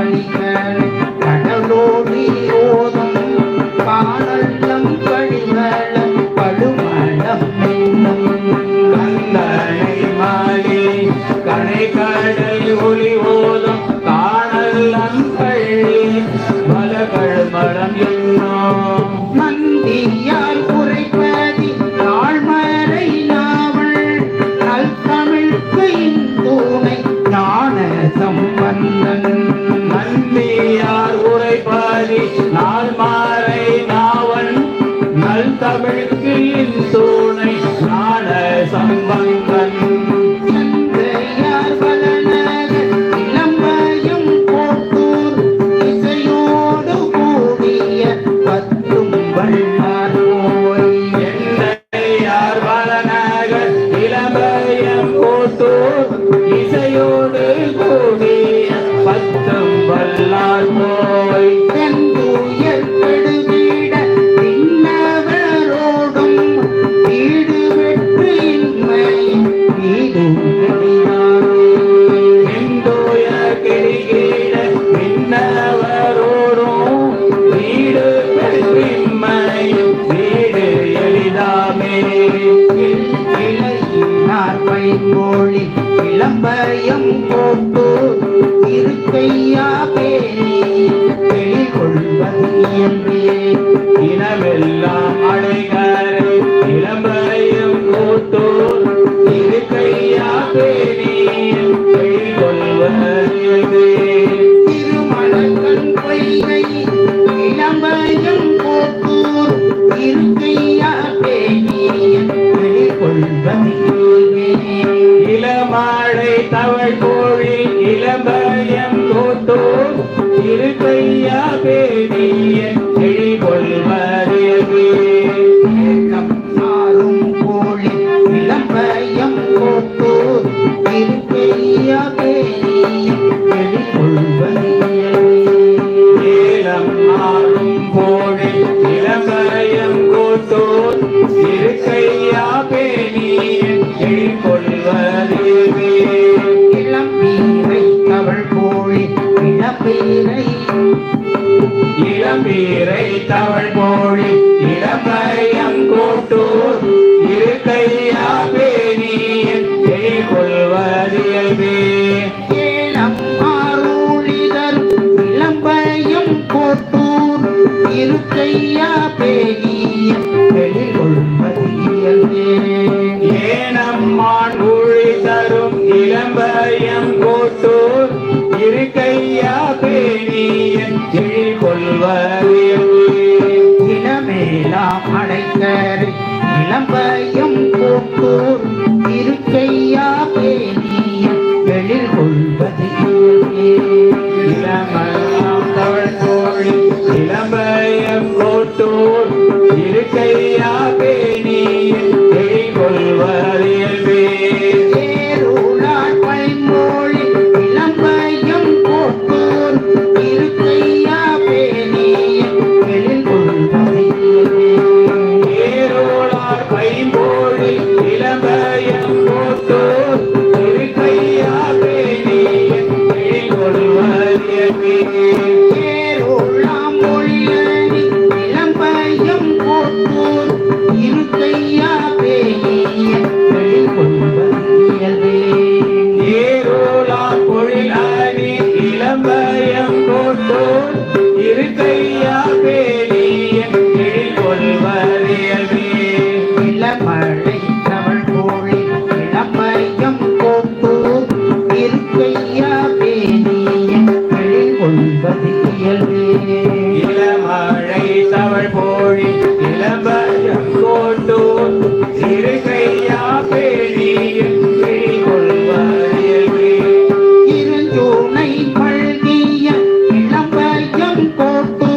பணிகள் கடலோடி ஓதும் காணல்லம் கழிவள படுமளம் என்னும் கந்தனை மாலி கனை கடல் ஒளி ஓதும் காணல்லம் கழி பல கழுமளம் என்னும் மந்தியால் குறைப்பதி நாள்மறை நாவல் நல் தமிழ்க்கு இந்தூனை ஞான சம்பந்தன் நந்தியார் உரைப்பாதி நாள்மாறை நாவல் நல் தமிழ்க்கு இந்தூனை ஞான சம்பந்தன் இசையோடு கூடிய பத்தும் வல்லார் போய் செந்துயர் கெடுவீட பின்னவரோடும் வீடு வெற்று இன்மை வீடு செந்துயர் கெடுகிட பின்னவரோடும் வீடு வெற்று இன்மை வீடு எளிதாமே பைங்கோழி இளம்பயம் போட்டு இருக்கையா பேணி வெளிக்கொள்வது என்றே இனவெல்லாம் அடைகரை இளம்பயம் போட்டு இருக்கையா பேணி வெளிக்கொள்வது திருமணங்கள் பொய்கை இளம்பயம் போட்டு இருக்கையா பேணி வெளிக்கொள்வது இளமாழை தவழ் கோழி இளம்பயம் கோட்டோ இருக்கையா பேணிய எழிகொள்வதே மாறும் கோழி இளம்பயம் கோட்டோ இருக்கையா பேணிய எழிகொள்வதே ஏலம் மாறும் கோழி இளம்பயம் கோட்டோ இருக்கையா பேணிய இளம்பீரை தவழ் கோழி இளம்பீரை தவழ் கோழி இளம்பயம் கோட்டூர் இருக்கையா பேணியன் கொள்வதியல்வே ஏலம் ஆரூழிதர் இளம்பயம் கோட்டூர் இருக்கையா பேணியன் கொள்வதியல்வே ஏனம்மான் ஊழி தரும் இளம்பயம் கோட்டூர் இருக்கையா பேணியன் இளமேலாம் அடைக்கரை இளம்பயம் கோட்டூர் இருக்கையா பேணியன் எழில் கொள்வது இளமலாம் தவழ் கோழி இளம்பயம் கோட்டூர் இருக்கையா பேணியன் எழில் கொள்வதியல்வே இருக்கையா பேணியன் கொள்வதியல்வே இளமழை தவழ் கோழி இளம்பயம் கோட்டூர் இருக்கையா பேணியன் கொள்வதியல்வே இளமழை தவழ் கோழி இளம்பயம் கோட்டூர் இருக்கையா பேணியன் கொள்வதியல்வே இருஞ்சூனை பல்கிய இளம்பயம் கோட்டூர்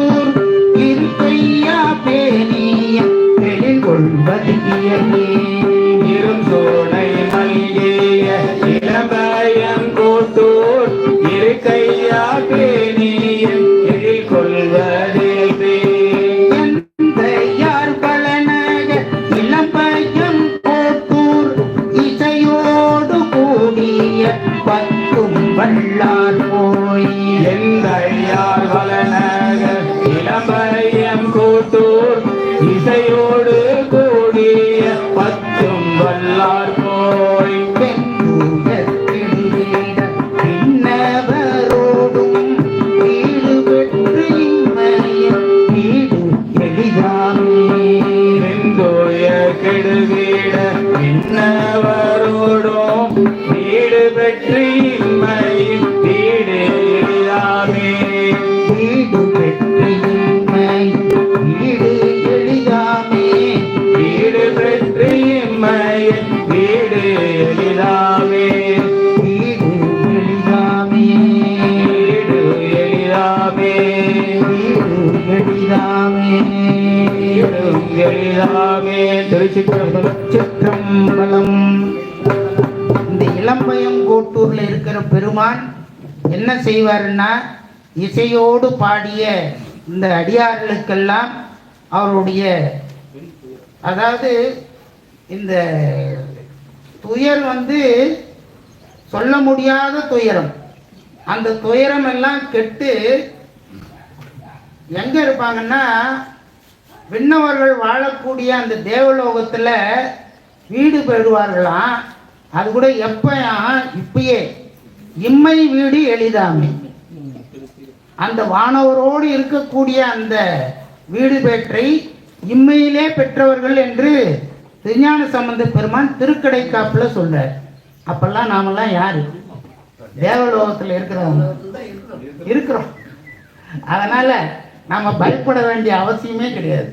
எளிதாமே எளிதாமே திருச்சிற்றம்பலம். இந்த இளம்பயம் கோட்டூர்ல இருக்கிற பெருமான் என்ன செய்வாருன்னா, இசையோடு பாடிய இந்த அடியார்களுக்கெல்லாம் அவருடைய, அதாவது இந்த துயர் சொல்ல முடியாத துயரம், அந்த துயரம் எல்லாம் கெட்டு எங்க இருப்பாங்கன்னா, விண்ணவர்கள் வாழக்கூடிய அந்த தேவலோகத்துல வீடு பெறுவார்களாம். அது கூட எப்பயா, இப்பயே இம்மை வீடு எளிதாமே, அந்த வானவரோடு இருக்கக்கூடிய அந்த வீடு பெற்றை இம்மையிலே பெற்றவர்கள் என்று திருஞான சம்பந்த பெருமான் திருக்கடைக்காப்புல சொல்றார். அப்பெல்லாம் நாமெல்லாம் யாரு? தேவலோகத்தில் இருக்கிறவங்க இருக்கிறோம். அதனால நாம பயப்பட வேண்டிய அவசியமே கிடையாது.